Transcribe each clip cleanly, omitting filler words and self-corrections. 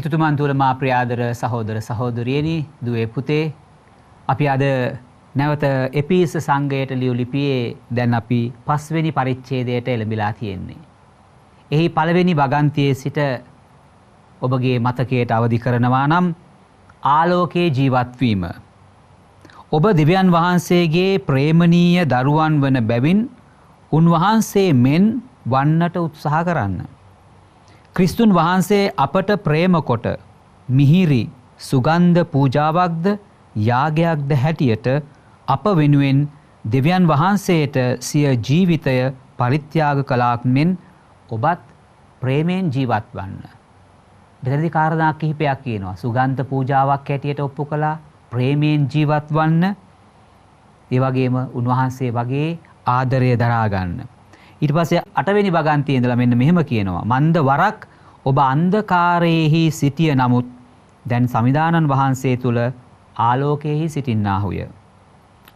සිතුතුමන් තුළ මා ප්‍රියාදර සහෝදර සහෝදරියනි දුවේ පුතේ අපි අද නැවත එපීස සංඝයට ලියු ලිපියේ දැන් අපි 5 වෙනි පරිච්ඡේදයට එළඹිලා තියෙන්නේ. එහි පළවෙනි වගන්තියේ සිට ඔබගේ මතකයට අවදි කරනවා නම් ආලෝකයේ ජීවත් වීම. ඔබ දෙවියන් වහන්සේගේ ප්‍රේමණීය දරුවන් වන බැවින් උන්වහන්සේ මෙන් වන්නට උත්සාහ කරන්න. ක්‍රිස්තුන් වහන්සේ අපට ප්‍රේම කොට මිහිරි සුගන්ධ පූජාවක්ද යාගයක්ද හැටියට අප වෙනුවෙන් දෙවියන් වහන්සේට සිය ජීවිතය පරිත්‍යාග කළාක් මෙන් ඔබත් ප්‍රේමයෙන් ජීවත් වන්න. මෙතනදී කාරණා කිහිපයක් කියනවා. සුගන්ධ පූජාවක් හැටියට ඔප්පු කළා, ප්‍රේමයෙන් ජීවත් වන්න, ඒ වගේම උන්වහන්සේ වගේ ආදරය දරා ගන්න. ඊට පස්සේ 8 වෙනි වගන්තියේ ඉඳලා මෙන්න මෙහෙම කියනවා. මන්ද වරක් ඔබ අන්ධකාරයේහි සිටිය නමුත් දැන් සමිදානන් වහන්සේ තුල ආලෝකයේහි සිටින්නාහුය.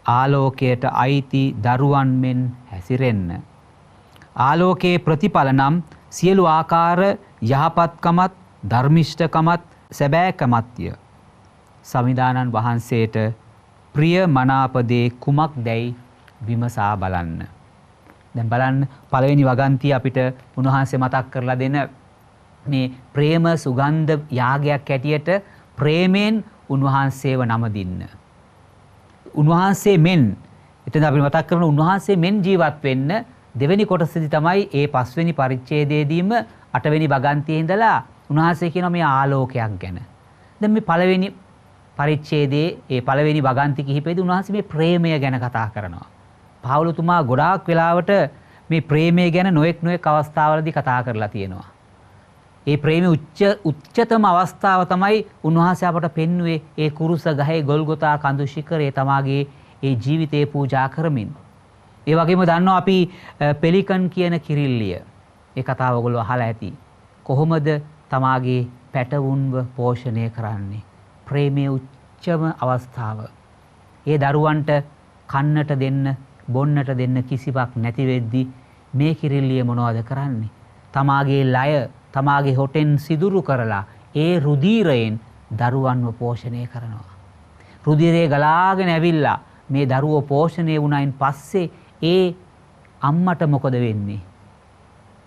ආලෝකයට අයිති දරුවන් මෙන් හැසිරෙන්න. ආලෝකයේ ප්‍රතිඵල නම් සියලු ආකාර යහපත්කමත් ධර්මිෂ්ඨකමත් සැබෑකමත්ය. සමිදානන් වහන්සේට ප්‍රිය මනාපදේ කුමක්දැයි විමසා බලන්න. දැන් බලන්න පළවෙනි වගන්තිය අපිට උන්වහන්සේ මතක් කරලා දෙන මේ ප්‍රේම සුගන්ධ යාගයක් ඇටියට ප්‍රේමයෙන් උන්වහන්සේව නමදින්න. උන්වහන්සේ මෙන් එතන අපි මතක් කරන උන්වහන්සේ මෙන් ජීවත් වෙන්න දෙවෙනි කොටසදී තමයි ඒ 5 වෙනි පරිච්ඡේදයේදීම 8 වෙනි වගන්තියේ ඉඳලා උන්වහන්සේ කියනවා මේ ආලෝකයක් ගැන. දැන් මේ පළවෙනි පරිච්ඡේදයේ ඒ පළවෙනි වගන්ති කිහිපෙදී උන්වහන්සේ මේ ප්‍රේමය ගැන කතා කරනවා. පාවුලතුමා ගොඩාක් වෙලාවට මේ ප්‍රේමය ගැන නොඑක් අවස්ථාවලදී කතා කරලා තියෙනවා. ඒ ප්‍රේමයේ උච්චතම අවස්ථාව තමයි උන්වහන්සේ අපට පෙන්වුවේ ඒ කුරුස ගහේ ගොල්ගොතා කඳු ශිඛරයේ තමාගේ ඒ ජීවිතේ පූජා කරමින්. ඒ වගේම දන්නවා අපි පෙලිකන් කියන කිරිල්ලිය. ඒ කතාව ඔයගොල්ලෝ අහලා ඇති. කොහොමද තමාගේ පැටවුන්ව පෝෂණය කරන්නේ? ප්‍රේමයේ උච්චම අවස්ථාව. ඒ දරුවන්ට කන්නට දෙන්න බොන්නට දෙන්න කිසිවක් නැති වෙද්දි මේ කිරිල්ලිය මොනවද කරන්නේ? තමාගේ ලය තමාගේ හොටෙන් සිදුරු කරලා ඒ රුධීරයෙන් දරුවන්ව පෝෂණය කරනවා. රුධීරය ගලාගෙන ඇවිල්ලා මේ දරුවෝ පෝෂණය වුණයින් පස්සේ ඒ අම්මට මොකද වෙන්නේ?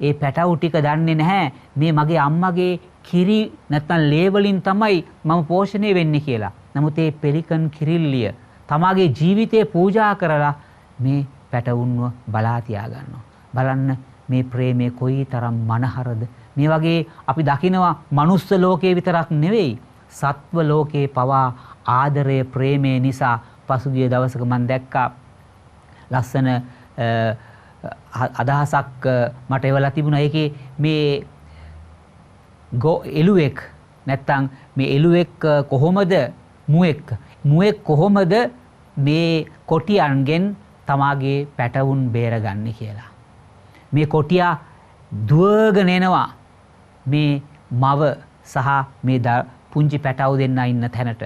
ඒ පැටවු ටික දන්නේ නැහැ මේ මගේ අම්මගේ කිරි නැත්නම් ලේ වලින් තමයි මම පෝෂණය වෙන්නේ කියලා. නමුත් ඒ පෙලිකන් කිරිල්ලිය තමාගේ ජීවිතේ පූජා කරලා මේ පැටවුන්ව බලා තියා ගන්නවා. බලන්න මේ ප්‍රේමය කොයිතරම් මනහරද. මේ වගේ අපි දකිනවා මනුස්ස ලෝකයේ විතරක් නෙවෙයි සත්ව ලෝකයේ පවා ආදරය ප්‍රේමය නිසා පසුගිය දවසක මම දැක්කා ලස්සන අදහසක් මට එවලා තිබුණා. ඒකේ මේ එළුවෙක් නැත්තම් මේ එළුවෙක් කොහොමද මුවෙක් කොහොමද මේ කොටියන්ගෙන් තමාගේ පැටවුන් බේරගන්නේ කියලා. මේ කොටියා දුවගෙන එනවා මේ මව සහ මේ පුංචි පැටවු දෙන්න ඉන්න තැනට.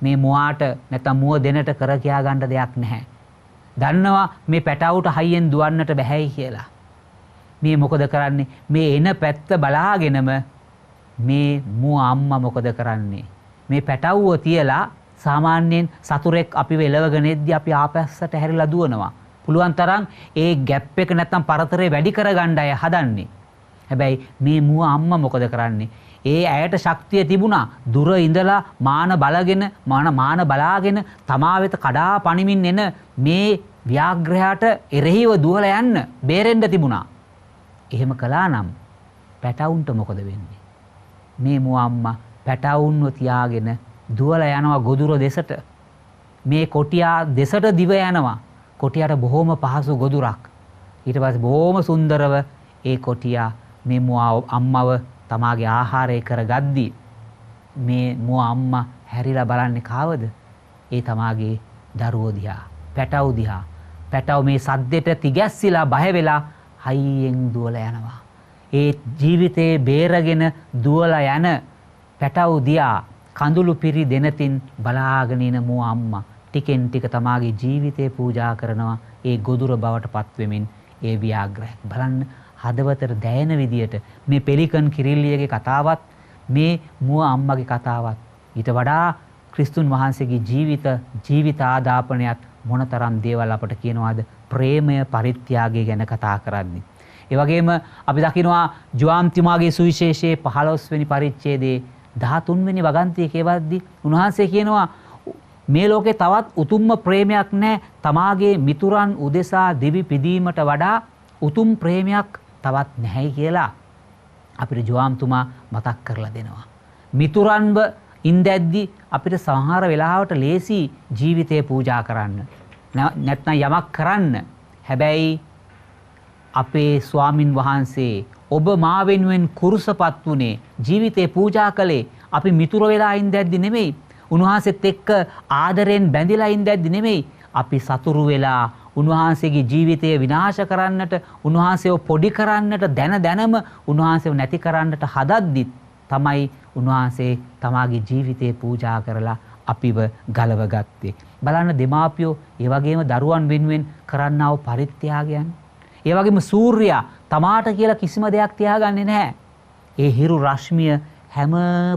මේ මුවාට නැත්නම් මුව දෙනට කර කියා ගන්න දෙයක් නැහැ. දන්නවා මේ පැටවුට හයියෙන් දුවන්නට බැහැයි කියලා. මේ මොකද කරන්නේ? මේ එන පැත්ත බලාගෙනම මේ මුව අම්මා මොකද කරන්නේ? මේ පැටවුව තියලා සාමාන්‍යයෙන් සතුරෙක් අපිව එලවගෙන එද්දි අපි ආපස්සට හැරිලා දුවනවා. පුළුවන් තරම් ඒ ગેප් එක නැත්තම් පරතරය වැඩි කරගන්න අය හදන්නේ. හැබැයි මේ මුව අම්මා මොකද කරන්නේ? ඒ ඇයට ශක්තිය තිබුණා දුර ඉඳලා මාන බලාගෙන තමා වෙත කඩා පනිමින් එන මේ ව්‍යාග්‍රහයට එරෙහිව දුවලා යන්න බේරෙන්න තිබුණා. එහෙම කළා නම් පැටවුන්ට මොකද වෙන්නේ? මේ මුව අම්මා පැටවුන්ව තියාගෙන දුවලා යනවා ගොදුර දෙසට. මේ කොටියා දෙසට දිව යනවා. කොටියාට බොහොම පහසු ගොදුරක්. ඊට පස්සේ බොහොම සුන්දරව ඒ කොටියා මේ මුව අම්මව තමාගේ ආහාරය කරගද්දී මේ මුව අම්මා හැරිලා බලන්නේ කාවද? ඒ තමාගේ දරුවෝ දිහා, පැටවු දිහා. පැටව මේ සද්දෙට තිගැස්සිලා බය වෙලා හයියෙන් දුවලා යනවා. ඒ ජීවිතේ බේරගෙන දුවලා යන පැටවු දිහා කඳුළු පිරි දෙනතින් බලාගෙන ඉන මුව අම්මා ටිකෙන් ටික තමාගේ ජීවිතේ පූජා කරනවා ඒ ගොදුර බවට පත් වෙමින් ඒ ව්‍යාග්‍රහය. බලන්න හදවතට දැයෙන විදියට මේ පෙලිකන් කිරිල්ලියගේ කතාවත් මේ මුව අම්මගේ කතාවත් ඊට වඩා ක්‍රිස්තුන් වහන්සේගේ ජීවිත ආදාපනයත් මොනතරම් දේවල් අපට කියනවාද ප්‍රේමය පරිත්‍යාගය ගැන කතා කරන්නේ. ඒ වගේම අපි දකිනවා ජෝම්තිමාගේ සුවිශේෂයේ 15 වෙනි පරිච්ඡේදයේ 13 වෙනි වගන්තියේ කියවද්දී උන්වහන්සේ කියනවා මේ ලෝකේ තවත් උතුම්ම ප්‍රේමයක් නැහැ. තමාගේ මිතුරන් උදෙසා දිවි පිදීමට වඩා උතුම් ප්‍රේමයක් තවත් නැහැයි කියලා අපිට ජෝම්තුමා මතක් කරලා දෙනවා. මිතුරන්ව ඉඳද්දි අපිට සමහර වෙලාවට ලේසි ජීවිතේ පූජා කරන්න. නැත්නම් යමක් කරන්න. හැබැයි අපේ ස්වාමින් වහන්සේ ඔබ මා වෙනුවෙන් කුරුසපත් වුණේ ජීවිතේ පූජා කළේ අපි මිතුර වෙලා ඉඳද්දි නෙමෙයි. උන්වහන්සේත් එක්ක ආදරෙන් බැඳිලා ඉඳද්දි නෙමෙයි. අපි සතුරු වෙලා උන්වහන්සේගේ ජීවිතය විනාශ කරන්නට, උන්වහන්සේව පොඩි කරන්නට, දැනම උන්වහන්සේව නැති කරන්නට හදද්දිත් තමයි උන්වහන්සේ තමාගේ ජීවිතේ පූජා කරලා අපිව ගලව ගත්තේ. බලන්න දෙමාපියෝ ඒ වගේම දරුවන් වෙනුවෙන් කරන්නා වූ පරිත්‍යාගයන්. ඒ වගේම සූර්යයා තමාට කියලා කිසිම දෙයක් තියාගන්නේ නැහැ. ඒ හිරු රශ්මිය හැම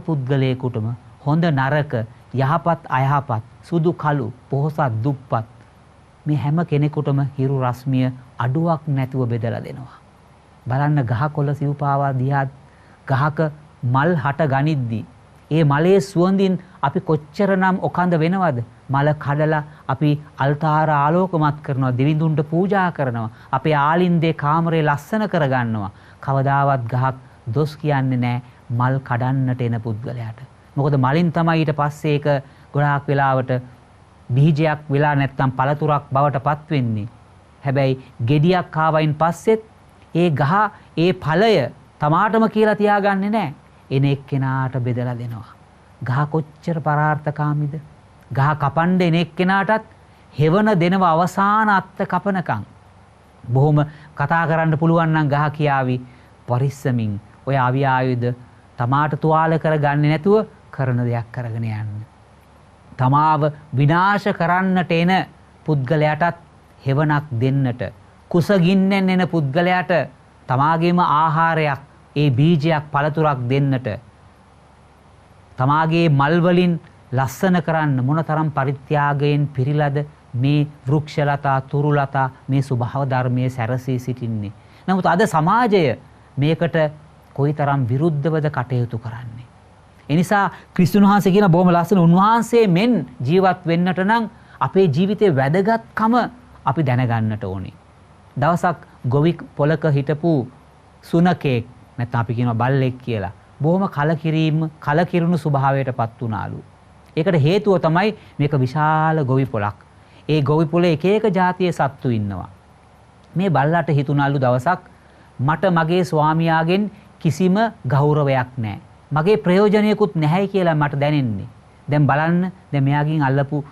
පුද්ගලයෙකුටම හොඳ නරක, යහපත් අයහපත්, සුදු කළු, පොහොසත් දුප්පත් මේ හැම කෙනෙකුටම හිරු රශ්මිය අඩුවක් නැතුව බෙදලා දෙනවා. බලන්න ගහකොළ සිව්පාවා දිහා ගහක මල් හට ගනිද්දී ඒ මලේ සුවඳින් අපි කොච්චරනම් ඔකඳ වෙනවද? මල කඩලා අපි අල්තාර ආලෝකමත් කරනවා, දෙවිඳුන්ට පූජා කරනවා, අපේ ආලින්දේ කාමරේ ලස්සන කරගන්නවා. කවදාවත් ගහක් දොස් කියන්නේ නැහැ මල් කඩන්නට එන පුද්ගලයාට. මොකද මලින් තමයි ඊට පස්සේ ඒක ගොඩාක් වෙලාවට බීජයක් වෙලා නැත්තම් පළතුරක් බවට පත් වෙන්නේ. හැබැයි ගෙඩියක් ආවයින් පස්සෙත් ඒ ගහ ඒ ඵලය තමාටම කියලා තියාගන්නේ නැහැ. එන එක්කෙනාට බෙදලා දෙනවා. ගහ කොච්චර පරාර්ථකාමීද? ගහ කපන්න එන එක්කෙනාටත් හෙවන දෙනව අවසාන අත්ත කපනකම්. බොහොම කතා කරන්න පුළුවන් නම් ගහ කියාවි පරිස්සමින් ඔය අවි ආයුධ තමාට තුවාල කරගන්නේ නැතුව කරන දෙයක් කරගෙන යන්න. තමාව විනාශ කරන්නට එන පුද්ගලයාටත් හෙවණක් දෙන්නට, කුසගින්නෙන් එන පුද්ගලයාට තමාගේම ආහාරයක්, ඒ බීජයක්, පළතුරක් දෙන්නට, තමාගේ මල් වලින් ලස්සන කරන්න මොනතරම් පරිත්‍යාගයෙන් පිරීලාද මේ වෘක්ෂලතා, තුරුලතා, මේ ස්වභාව ධර්මයේ සැරසී සිටින්නේ. නමුත් අද සමාජය මේකට කොයිතරම් විරුද්ධවද කටයුතු කරන්නේ. එනිසා ක්‍රිස්තුන් වහන්සේ කියන බොහොම ලස්සන උන්වහන්සේ මෙන් ජීවත් වෙන්නට නම් අපේ ජීවිතේ වැදගත්කම අපි දැනගන්නට ඕනේ. දවසක් ගොවි පොලක හිටපු සුනකෙක්, නැත්නම් අපි කියනවා බල්ලෙක් කියලා, බොහොම කලකිරුණු ස්වභාවයටපත් වුණාලු. ඒකට හේතුව තමයි මේක විශාල ගොවි පොලක්. ඒ ගොවි පොලේ එක එක જાතියේ සත්තු ඉන්නවා. මේ බල්ලාට හිතුණාලු දවසක් මට මගේ ස්වාමියාගෙන් කිසිම ගෞරවයක් නැහැ. මගේ ප්‍රයෝජනයකුත් නැහැයි කියලා මට දැනෙන්නේ. දැන් බලන්න, දැන් මෙයාගෙන් අල්ලපු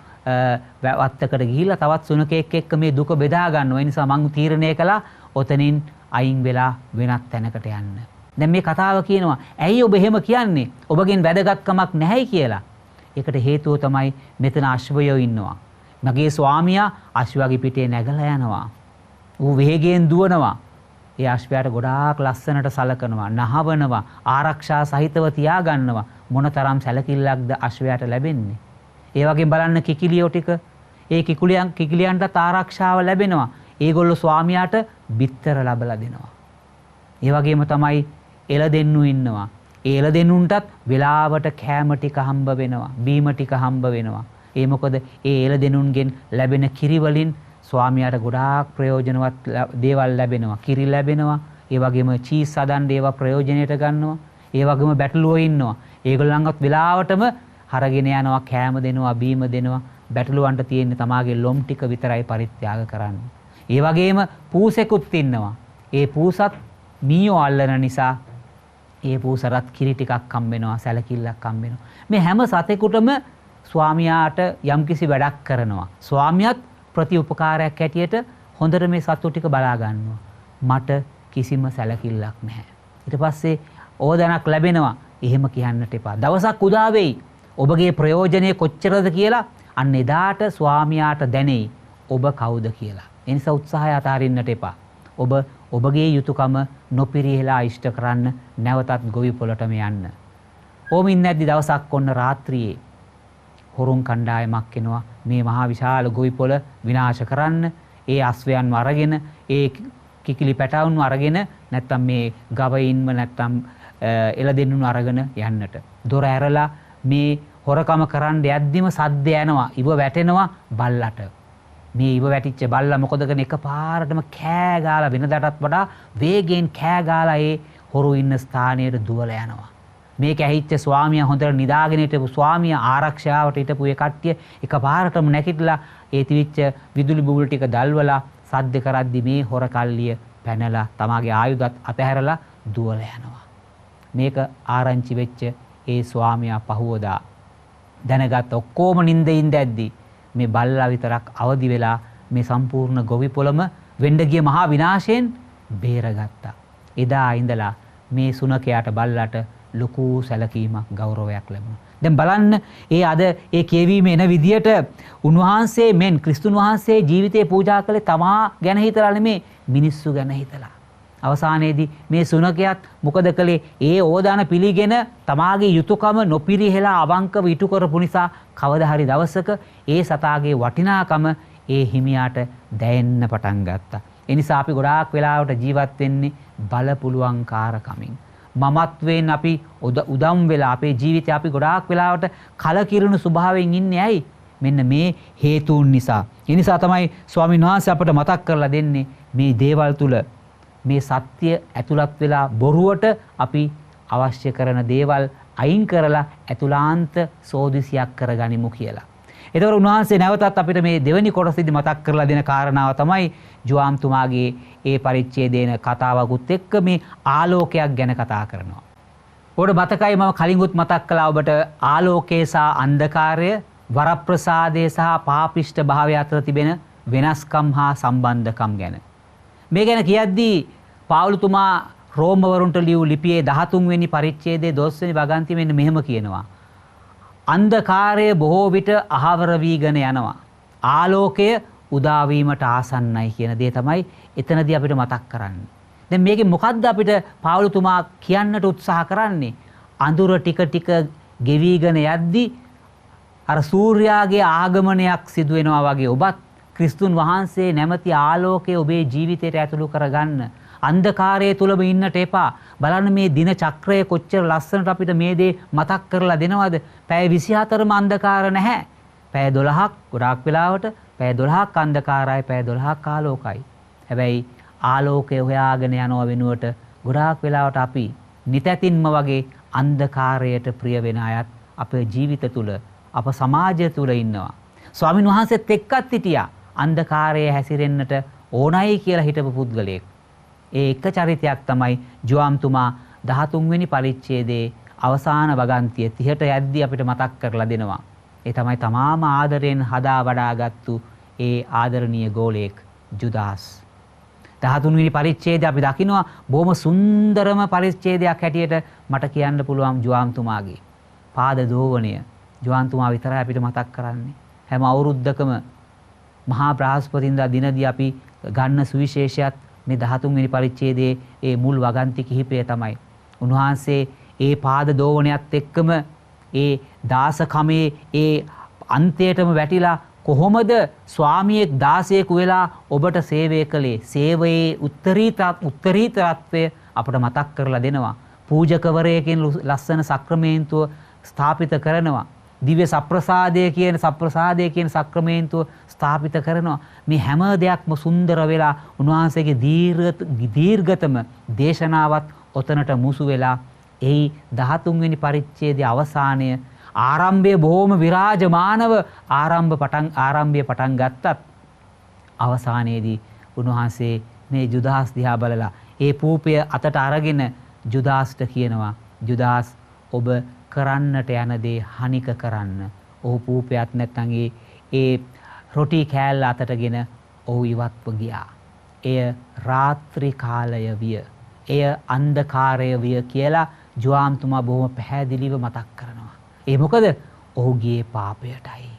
වත්තකට ගිහිල්ලා තවත් සුනකෙක් එක්ක මේ දුක බෙදා ගන්නවා. ඒ නිසා මං තීරණය කළා ඔතනින් අයින් වෙලා වෙනත් තැනකට යන්න. දැන් මේ කතාව කියනවා ඇයි ඔබ එහෙම කියන්නේ? ඔබගෙන් වැදගත්කමක් නැහැයි කියලා. ඒකට හේතුව තමයි මෙතන අශ්වයෝ ඉන්නවා. මගේ ස්වාමියා අශ්වයාගේ පිටේ නැගලා යනවා. ඌ වේගයෙන් දුවනවා. ඒ අශ්වයාට ගොඩාක් ලස්සනට සලකනවා, නහවනවා, ආරක්ෂා සහිතව තියාගන්නවා. මොනතරම් සැලකිල්ලක්ද අශ්වයාට ලැබෙන්නේ. ඒ වගේම බලන්න කිකිලියෝ ටික, ඒ කිකිලියන්ට ආරක්ෂාව ලැබෙනවා. ඒගොල්ලෝ ස්වාමියාට බිත්තර ලබලා දෙනවා. ඒ වගේම තමයි එළදෙන්නු ඉන්නවා. ඒ එළදෙන්නුන්ටත් වෙලාවට කෑම ටික හම්බ වෙනවා, බීම ටික හම්බ වෙනවා. ඒ මොකද ඒ එළදෙන්නුන්ගෙන් ලැබෙන කිරි වලින් ස්වාමියාට ගොඩාක් ප්‍රයෝජනවත් දේවල් ලැබෙනවා. කිරි ලැබෙනවා. ඒ වගේම චීස් හදන්න ඒවා ප්‍රයෝජනෙට ගන්නවා. ඒ වගේම බැටළුවෝ ඉන්නවා. ඒගොල්ලන්වත් වෙලාවටම හරගෙන යනවා, කෑම දෙනවා, බීම දෙනවා. බැටළුවන්ට තියෙන්නේ තමාගේ ලොම් ටික විතරයි පරිත්‍යාග කරන්නේ. ඒ වගේම පූසෙකුත් ඉන්නවා. ඒ පූසත් මීයෝ අල්ලන නිසා ඒ පූසරත් කිරි ටිකක් හම්බ වෙනවා, සැලකිල්ලක් හම්බ වෙනවා. මේ හැම සතෙකුටම ස්වාමියාට යම්කිසි වැඩක් කරනවා. ස්වාමියාත් ප්‍රතිඋපකාරයක් හැටියට හොඳට මේ සතු ටික බලා ගන්නවා. මට කිසිම සැලකිල්ලක් නැහැ. ඊට පස්සේ ඕදනක් ලැබෙනවා. එහෙම කියන්නට එපා. දවසක් උදා වෙයි. ඔබගේ ප්‍රයෝජනය කොච්චරද කියලා අන්න එදාට ස්වාමියාට දැනෙයි ඔබ කවුද කියලා. ඒ නිසා උත්සාහය අතාරින්නට එපා. ඔබ ඔබගේ යුතුයකම නොපිරිහෙලා ඉෂ්ට කරන්න නැවතත් ගොවි පොළටම යන්න. ඕම ඉන්නේ නැද්දි දවසක් ඔන්න රාත්‍රියේ හොරුන් කණ්ඩායමක් එනවා මේ මහා විශාල ගොවිපොළ විනාශ කරන්න. ඒ අස්වැයන්ව අරගෙන ඒ කිකිලි පැටවුන්ව අරගෙන නැත්තම් මේ ගවයින්ව නැත්තම් එළදෙන්නුන් අරගෙන යන්නට. දොර ඇරලා මේ හොරකම කරන්න යද්දිම සද්ද යනවා. ඉව වැටෙනවා බල්ලට. මේ ඉව වැටිච්ච බල්ලා මොකද කරන්නේ? එකපාරටම කෑ ගාලා වෙනදාටත් වඩා වේගයෙන් කෑ ගාලා ඒ හොරු ඉන්න ස්ථානයට දුවලා යනවා. මේක ඇහිච්ච ස්වාමියා හොඳට නිදාගෙන හිටපු ස්වාමියා ආරක්ෂාවට හිටපු ඒ කට්ටිය එකපාරටම නැගිටලා ඒ තිවිච්ච විදුලි බුබුලු ටික දල්වලා සද්ද කරද්දි මේ හොර කල්ලිය පැනලා තමාගේ ආයුධත් අතහැරලා දුවලා යනවා. මේක ආරංචි වෙච්ච ඒ ස්වාමියා පහුවදා දැනගත් ඔක්කොම නිින්දින්ද ඇද්දි මේ බල්ලා විතරක් අවදි වෙලා මේ සම්පූර්ණ ගොවිපොළම වෙන්න ගිය මහා විනාශයෙන් බේරගත්තා. එදා ඉඳලා මේ සුනකයාට බල්ලාට ලොකු සැලකීමක් ගෞරවයක් ලැබුණා. දැන් බලන්න ඒ අද ඒ කියවීම එන විදියට උන්වහන්සේ මෙන් ක්‍රිස්තුන් වහන්සේ ජීවිතේ පූජා කළේ තමා ගැන හිතලා නෙමේ මිනිස්සු ගැන හිතලා. අවසානයේදී මේ සුනකයාත් මොකද කළේ? ඒ ඕදාන පිළිගෙන තමාගේ යුතුයකම නොපිරිහෙලා අවංකව ඉටු කරපු නිසා කවදා හරි දවසක ඒ සතාගේ වටිනාකම ඒ හිමියාට දැනෙන්න පටන් ගත්තා. ඒ නිසා අපි ගොඩාක් වෙලාවට ජීවත් වෙන්නේ බලපුලුවන්කාරකමින්. මමත්වයෙන් අපි උදම් වෙලා අපේ ජීවිතේ අපි ගොඩාක් වෙලාවට කලකිරුණු ස්වභාවයෙන් ඉන්නේ ඇයි? මෙන්න මේ හේතුන් නිසා. ඒ නිසා තමයි ස්වාමීන් වහන්සේ අපට මතක් කරලා දෙන්නේ මේ දේවල් තුල මේ සත්‍ය ඇතුළත් වෙලා බොරුවට අපි අවශ්‍ය කරන දේවල් අයින් කරලා ඇතුළාන්ත සෝදිසියක් කරගනිමු කියලා. ඒතකොට උන්වහන්සේ නැවතත් අපිට මේ දෙවෙනි කොටසේදී මතක් කරලා දෙන කාරණාව තමයි ජුවාම්තුමාගේ ඒ පරිච්ඡේදයේන කතාවකුත් එක්ක මේ ආලෝකයක් ගැන කතා කරනවා. ඔබට මතකයි මම කලින්ුත් මතක් කළා ඔබට ආලෝකය සහ අන්ධකාරය, වරප්‍රසාදය සහ පාපිෂ්ඨ භාවය අතර තිබෙන වෙනස්කම් හා සම්බන්ධකම් ගැන. මේ ගැන කියද්දී පාවුලුතුමා රෝමවරුන්ට ලියූ ලිපියේ 13 වෙනි පරිච්ඡේදයේ 12 වෙනි වගන්තියේ මෙන්න මෙහෙම කියනවා. අන්ධකාරය බොහෝ විට අහවර වීගෙන යනවා. ආලෝකය උදා වීමට ආසන්නයි කියන දේ තමයි එතනදී අපිට මතක් කරන්නේ. දැන් මේකේ මොකද්ද අපිට පාවුලුතුමා කියන්නට උත්සාහ කරන්නේ? අඳුර ටික ටික ගෙවිගෙන යද්දී අර සූර්යාගේ ආගමනයක් සිදු වෙනවා වගේ ඔබත් ක්‍රිස්තුන් වහන්සේ නැමැති ආලෝකය ඔබේ ජීවිතයට ඇතුළු කරගන්න. අන්ධකාරයේ තුලම ඉන්නට එපා. බලන්න මේ දින චක්‍රය කොච්චර ලස්සනට අපිට මේ දේ මතක් කරලා දෙනවද? පැය 24ම අන්ධකාර නැහැ. පැය 12ක් ගොඩාක් වෙලාවට පැය 12ක් අන්ධකාරයි, පැය 12ක් ආලෝකයි. හැබැයි ආලෝකය හොයාගෙන යනව වෙනුවට ගොඩාක් වෙලාවට අපි නිතැතින්ම වගේ අන්ධකාරයට ප්‍රිය වෙන අයත් අපේ ජීවිත තුල, අප සමාජය තුල ඉන්නවා. ස්වාමීන් වහන්සේත් එක්කත් හිටියා අන්ධකාරයේ හැසිරෙන්නට ඕනයි කියලා හිටපු පුද්ගලයෙක්. ඒ එක චරිතයක් තමයි ජුවාම්තුමා 13 වෙනි පරිච්ඡේදයේ අවසාන වගන්තිය 30ට යද්දී අපිට මතක් කරලා දෙනවා. ඒ තමයි තමාම ආදරයෙන් හදා වඩාගත්තු ඒ ආදරණීය ගෝලයෙක් ජුදාස්. 13 වෙනි පරිච්ඡේදය අපි දකිනවා බොහොම සුන්දරම පරිච්ඡේදයක් හැටියට මට කියන්න පුළුවන් ජුවාම්තුමාගේ පාද දෝවණය. ජුවාම්තුමා විතරයි අපිට මතක් කරන්නේ. හැම අවුරුද්දකම මහා බ්‍රහස්පතින්දා දිනදී අපි ගන්න සුවිශේෂයත් මේ 13 වෙනි පරිච්ඡේදයේ ඒ මුල් වගන්ති කිහිපය තමයි. උන්වහන්සේ ඒ පාද දෝවණයත් එක්කම ඒ දාසකමේ ඒ අන්තයටම වැටිලා කොහොමද ස්වාමියෙක් දාසයෙකු වෙලා ඔබට සේවය කළේ? සේවයේ උත්තරීතරත්වය අපට මතක් කරලා දෙනවා. පූජකවරයෙකින් ලස්සන සක්‍රමේන්තුව ස්ථාපිත කරනවා. දිව්‍ය සප්‍රසාදය කියන සක්‍රමේන්තුව ස්ථාපිත කරනවා. මේ හැම දෙයක්ම සුන්දර වෙලා උන්වහන්සේගේ දීර්ඝතම දේශනාවත් ඔතනට මුසු වෙලා එහි 13 වෙනි පරිච්ඡේදයේ අවසානය ආරම්භය බොහොම විරාජමානව ආරම්භය පටන් ගත්තත් අවසානයේදී උන්වහන්සේ මේ ජුදාස් දිහා බලලා ඒ පූපය අතට අරගෙන ජුදාස්ට කියනවා, ජුදාස් ඔබ කරන්නට යන දේ හනික කරන්න. ඔහු පූපයත් නැත්නම් ඒ රොටි කෑල්ල අතටගෙන ඔහු ඉවත්ව ගියා. එය රාත්‍රී කාලය විය. එය අන්ධකාරය විය කියලා ජුවාම්තුමා බොහොම පැහැදිලිව මතක් කරනවා. ඒ මොකද? ඔහුගේ පාපයටයි.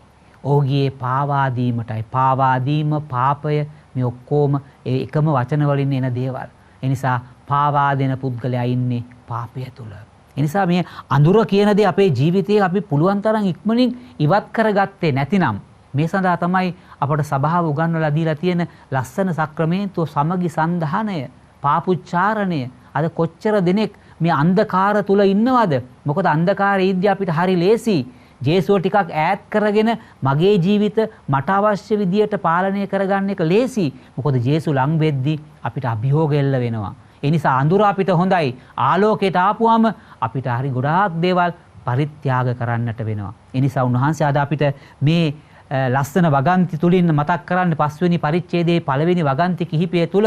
ඔහුගේ පාවාදීමටයි. පාවාදීම, පාපය මේ ඔක්කොම ඒ එකම වචන වලින් එන දේවල්. ඒ නිසා පාවා දෙන පුද්ගලයා ඉන්නේ පාපය තුල. එනිසා මේ අඳුර කියන දේ අපේ ජීවිතයේ අපි පුළුවන් තරම් ඉක්මනින් ඉවත් කරගත්තේ නැතිනම් මේ සඳහා තමයි අපට සභාව උගන්වලා දීලා තියෙන ලස්සන සක්‍රමේන්තුව සමගි සන්ධානය, පාපුච්චාරණය. අද කොච්චර දෙනෙක් මේ අන්ධකාර තුල ඉන්නවද? මොකද අන්ධකාරයේ ඉද්දී අපිට හරි ලේසි. ජේසුව ටිකක් ඈත් කරගෙන මගේ ජීවිත මට අවශ්‍ය විදියට පාලනය කරගන්න එක ලේසි. මොකද ජේසු ලං වෙද්දී අපිට අභියෝග එල්ල වෙනවා. ඒ නිසා අඳුර අපිට හොඳයි. ආලෝකයට ආපුවම අපිට හරි ගොඩාක් දේවල් පරිත්‍යාග කරන්නට වෙනවා. ඒ නිසා උන්වහන්සේ අද අපිට මේ ලස්සන වගන්ති තුලින් මතක් කරන්නේ 5 වෙනි පරිච්ඡේදයේ 1 වෙනි වගන්ති කිහිපය තුල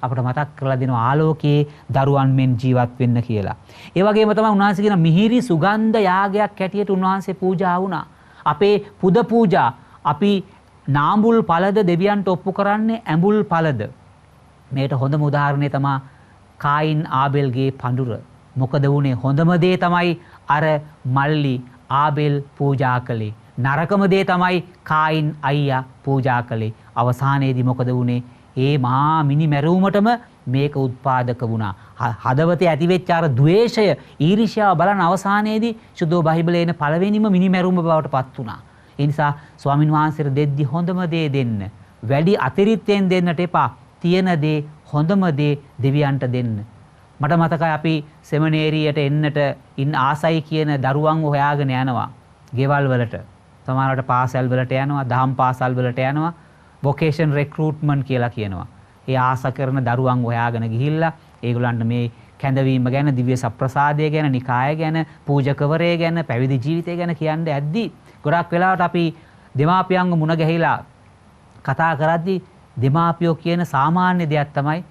අපට මතක් කරලා දෙනවා ආලෝකයේ දරුවන් මෙන් ජීවත් වෙන්න කියලා. ඒ වගේම තමයි උන්වහන්සේ කියන මිහිරි සුගන්ධ යාගයක් හැටියට උන්වහන්සේ පූජා වුණා. අපේ පුද පූජා අපි නාඹුල් පළද දෙවියන්ට ඔප්පු කරන්නේ ඇඹුල් පළද. මේකට හොඳම උදාහරණය තමයි කායින් ආබෙල්ගේ පඳුර. මොකද වුනේ හොඳම දේ තමයි අර මල්ලි ආබෙල් පූජා කළේ. නරකම දේ තමයි කායින් අයියා පූජා කළේ. අවසානයේදී මොකද වුනේ? ඒ මහා මිනි මැරුමටම මේක උත්පාදක වුණා. හදවතේ ඇතිවෙච්ච අර ද්වේෂය, ඊර්ෂ්‍යාව බලන අවසානයේදී සුදෝ බයිබලයේ එන පළවෙනිම මිනි මැරුම බවට පත් වුණා. ඒ නිසා ස්වාමින් වහන්සේට දෙද්දි හොඳම දේ දෙන්න. වැඩි අතිරික්තයෙන් දෙන්නට එපා. තියෙන දේ හොඳම දේ දෙවියන්ට දෙන්න. මට මතකයි අපි සෙමිනේරියට එන්නට ආසයි කියන දරුවන් හොයාගෙන යනවා. ගෙවල් වලට. සමහරවිට පාසල් වලට යනවා, දහම් පාසල් වලට යනවා. වොකේෂන් රික්‍රූට්මන්ට් කියලා කියනවා. ඒ ආස කරන දරුවන් හොයාගෙන ගිහිල්ලා ඒගොල්ලන්ට මේ කැඳවීම ගැන, දිව්‍ය සප්‍රසාදය ගැන, නිකාය ගැන, පූජකවරය ගැන, පැවිදි ජීවිතය ගැන කියන්නේ ඇද්දි ගොඩක් වෙලාවට අපි දෙමාපියන්ව මුණ ගැහිලා කතා කරද්දි දෙමාපියෝ කියන සාමාන්‍ය දෙයක් තමයි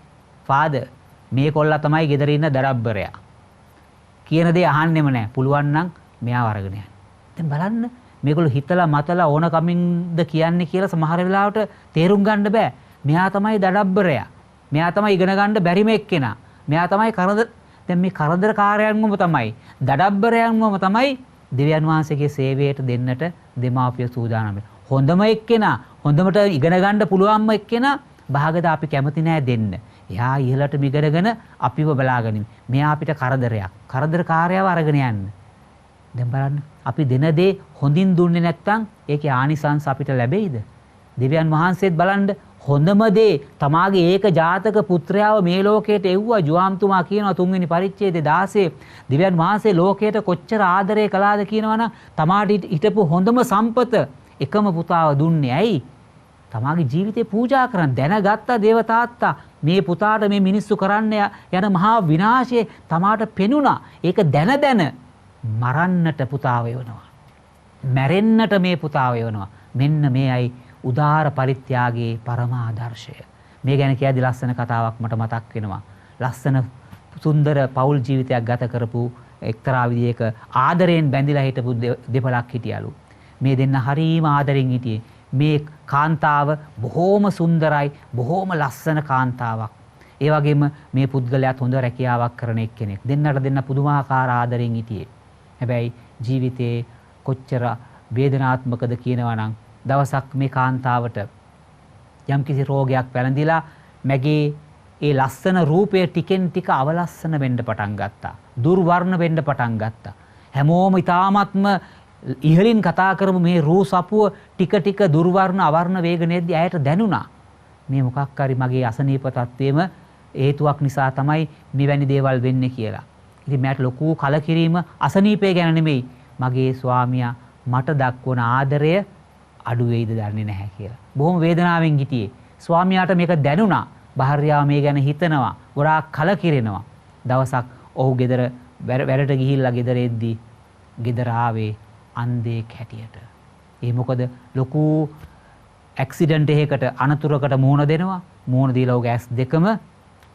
ෆාදර් මේ කොල්ලා තමයි ගෙදර ඉන්න දරබ්බරයා. කියන දේ අහන්නෙම නැහැ. පුළුවන් නම් මෙයාව අරගෙන යන්න. දැන් බලන්න මේගොල්ලෝ හිතලා මතලා ඕන කමින්ද කියන්නේ කියලා සමහර වෙලාවට තේරුම් ගන්න බෑ. මෙයා තමයි දඩබ්බරයා. මෙයා තමයි ඉගෙන ගන්න බැරිම එක්කෙනා. මෙයා තමයි දැන් මේ කරදරකාරයන්වම තමයි දඩබ්බරයන්වම තමයි දෙවියන් වහන්සේගේ සේවයට දෙන්නට දෙමාපිය සූදානම්. හොඳම එක්කෙනා, හොඳමට ඉගෙන ගන්න පුළුවන්ම එක්කෙනා භාගද අපි කැමති නෑ දෙන්න. එයා ඉහළට මිගරගෙන අපිව බලාගෙන. මෙයා අපිට කරදරයක්. කරදරකාරයව අරගෙන යන්න. දැන් බලන්න අපි දෙන දේ හොඳින් දුන්නේ නැත්නම් ඒකේ ආනිසංස අපිට ලැබෙයිද? දෙවියන් වහන්සේත් බලන්න හොඳම දේ තමාගේ ඒක ජාතක පුත්‍රයාව මේ ලෝකයට එව්වා. ජුවාම්තුමා කියනවා 3 වෙනි පරිච්ඡේදයේ 16 දෙවියන් වහන්සේ ලෝකයට කොච්චර ආදරය කළාද කියනවනම් තමාට හිටපු හොඳම සම්පත එකම පුතාව දුන්නේ. ඇයි? තමාගේ ජීවිතේ පූජා කරන් දැනගත්තා දේව තාත්තා මේ පුතාට මේ මිනිස්සු කරන්න යන මහා විනාශය තමාට පෙනුණා. ඒක දැන මරන්නට පුතාව යවනවා. මැරෙන්නට මේ පුතාව යවනවා. මෙන්න මේයි උදාර පරිත්‍යාගයේ පරමාදර්ශය. මේ ගැන කියද්දි ලස්සන කතාවක් මට මතක් වෙනවා. ලස්සන සුන්දර පෞල් ජීවිතයක් ගත කරපු එක්තරා විදියක ආදරයෙන් බැඳිලා හිටපු දෙපළක් හිටියලු. මේ දෙන්න හරීම ආදරෙන් හිටියේ. මේ කාන්තාව බොහෝම සුන්දරයි, බොහෝම ලස්සන කාන්තාවක්. ඒ වගේම මේ පුද්ගලයාත් හොඳ රැකියාවක් කරන එක්කෙනෙක්. දෙන්නට දෙන්න පුදුමාකාර ආදරෙන් හිටියේ. හැබැයි ජීවිතේ කොච්චර වේදනාත්මකද කියනවා නම් දවසක් මේ කාන්තාවට යම්කිසි රෝගයක් පැලඳිලා මගේ ඒ ලස්සන රූපය ටිකෙන් ටික අවලස්සන වෙන්න පටන් ගත්තා. දුර්වර්ණ වෙන්න පටන් ගත්තා. හැමෝම ඊ타ත්ම ඉහලින් කතා කරමු මේ රූ සපුව ටික ටික දුර්වර්ණ අවර්ණ වේගනේදී ඇයට දැනුණා. මේ මොකක් හරි මගේ අසනීප තත්ත්වෙම හේතුවක් නිසා තමයි මෙවැනි දේවල් වෙන්නේ කියලා. ඉතින් මට ලොකු කලකිරීම අසනීපය ගැන නෙමෙයි. මගේ ස්වාමියා මට දක්වන ආදරය අඩු වෙයිද දන්නේ නැහැ කියලා. බොහොම වේදනාවෙන් හිටියේ. ස්වාමියාට මේක දැනුණා. භාර්යාව මේ ගැන හිතනවා. ගොඩාක් කලකිරෙනවා. දවසක් ඔහු ගෙදර වැඩට ගිහිල්ලා ගෙදර එද්දී ගෙදර ආවේ අන්ධෙක් හැටියට. ඒ මොකද ලොකු ඇක්සිඩන්ට් එකකට අනතුරකට මුහුණ දෙනවා. මුහුණ දීලා ඔහුගේ ඇස් දෙකම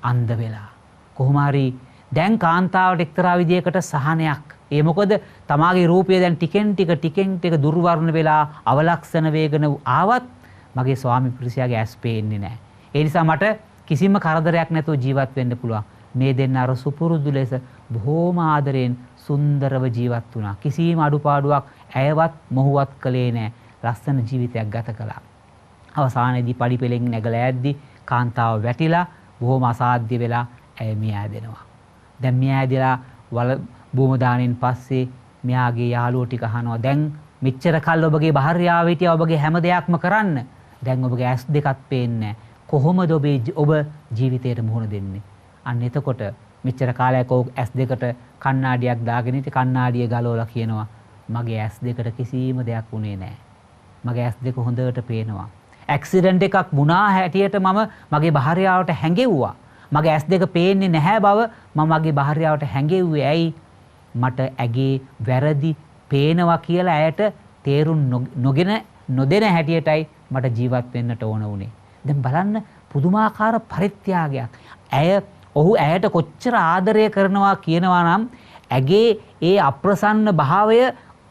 අන්ධ වෙලා. කොහොම හරි දැන් කාන්තාවට එක්තරා විදියකට සහනයක්. ඒ මොකද තමාගේ රූපය දැන් ටිකෙන් ටික දුර්වර්ණ වෙලා අවලක්ෂණ වේගන ආවත් මගේ ස්වාමි පුරුෂයාගේ ඇස් පේන්නේ නැහැ. ඒ නිසා මට කිසිම කරදරයක් නැතුව ජීවත් වෙන්න පුළුවන්. මේ දෙන්න අර සුපුරුදු ලෙස බොහෝම ආදරෙන් සුන්දරව ජීවත් වුණා. කිසිම අඩුපාඩුවක් ඇයවත් මොහුවත් කළේ නැහැ. ලස්සන ජීවිතයක් ගත කළා. අවසානයේදී පඩිපෙළෙන් නැගලා යද්දි කාන්තාව වැටිලා බොහොම අසාධ්‍ය වෙලා ඇය මිය ඇදෙනවා. දැන් මිය ඇදලා බොහොම දානෙන් පස්සේ මෙයාගේ යාළුවෝ ටික අහනවා දැන් මෙච්චර කල් ඔබගේ භාර්යාව හිටියා ඔබගේ හැම දෙයක්ම කරන්න. දැන් ඔබගේ ඇස් දෙකත් පේන්නේ කොහොමද ඔබ ජීවිතයට මුහුණ දෙන්නේ? අන්න එතකොට මෙච්චර කාලයක් ඔව් ඇස් දෙකට කණ්ණාඩියක් දාගෙන ඉති කණ්ණාඩිය ගලවලා කියනවා මගේ ඇස් දෙකට කිසිම දෙයක් වුණේ නැහැ. මගේ ඇස් දෙක හොඳට පේනවා. ඇක්සිඩන්ට් එකක් වුණා හැටියට මම මගේ භාර්යාවට හැඟෙව්වා. මගේ ඇස් දෙක පේන්නේ නැහැ බව මම මගේ භාර්යාවට හැඟෙව්වේ. ඇයි? මට ඇගේ වැරදි පේනවා කියලා ඇයට තේරුම් නොදෙන හැටියටයි මට ජීවත් වෙන්නට ඕන වුණේ. දැන් බලන්න පුදුමාකාර පරිත්‍යාගයක්. ඔහු ඇයට කොච්චර ආදරය කරනවා කියනවා නම් ඇගේ ඒ අප්‍රසන්න භාවය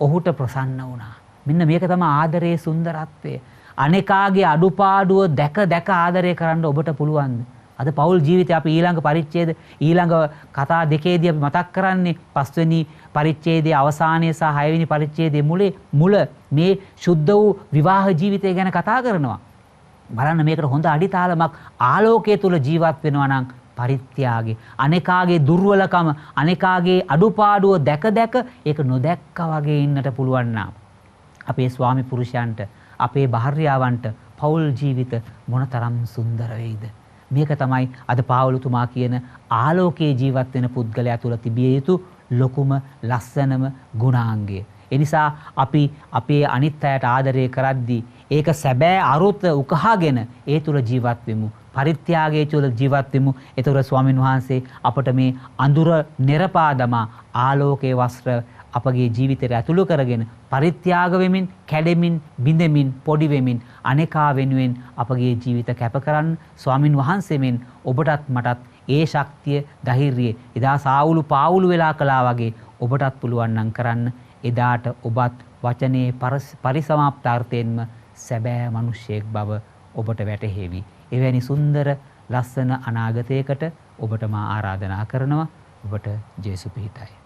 ඔහුට ප්‍රසන්න වුණා. මෙන්න මේක තමයි ආදරයේ සුන්දරත්වය. අනේකාගේ අඩුපාඩුව දැක ආදරය කරන්න ඔබට පුළුවන්ද? අද පෞල් ජීවිතය අපි ඊළඟ පරිච්ඡේද ඊළඟ කතා දෙකේදී අපි මතක් කරන්නේ 5 වෙනි පරිච්ඡේදයේ අවසානයේ සහ 6 වෙනි පරිච්ඡේදයේ මුල මේ ශුද්ධ වූ විවාහ ජීවිතය ගැන කතා කරනවා. බලන්න මේකට හොඳ අඩිතාලමක් ආලෝකයේ තුල ජීවත් වෙනවා නම් පරිත්‍යාගය අනේකාගේ දුර්වලකම අනේකාගේ අඩුපාඩුව දැක ඒක නොදැක්කා වගේ ඉන්නට පුළුවන් නම් අපේ ස්වාමි පුරුෂයන්ට අපේ භාර්යාවන්ට පෞල් ජීවිත මොනතරම් සුන්දර වෙයිද? මේක තමයි අද පාවුලතුමා කියන ආලෝකයේ ජීවත් වෙන පුද්ගලයා තුළ තිබිය යුතු ලොකුම ලස්සනම ගුණාංගය. ඒ නිසා අපි අපේ අනිත් අයට ආදරය කරද්දී ඒක සැබෑ අරුත උකහාගෙන ඒ තුළ ජීවත් වෙමු. පරිත්‍යාගයේ තුළ ජීවත් වෙමු. ඒතර ස්වාමින් වහන්සේ අපට මේ අඳුර නිරපා දමා ආලෝකයේ වස්ත්‍ර අපගේ ජීවිතයට ඇතුළු කරගෙන පරිත්‍යාග වෙමින් කැඩෙමින් බිඳෙමින් පොඩි වෙමින් අනේකා වෙනුවෙන් අපගේ ජීවිත කැප කරන්න ස්වාමින් වහන්සේමින් ඔබටත් මටත් ඒ ශක්තිය ධෛර්යය එදා සාවුලු පාවුලු වෙලා කළා වගේ ඔබටත් පුළුවන් නම් කරන්න. එදාට ඔබත් වචනේ පරිසමාප්තාර්ථයෙන්ම සැබෑ මිනිසෙක් බව ඔබට වැටහෙවි. එවැනි සුන්දර ලස්සන අනාගතයකට ඔබට මා ආරාධනා කරනවා. ඔබට ජේසු පිහිටයි.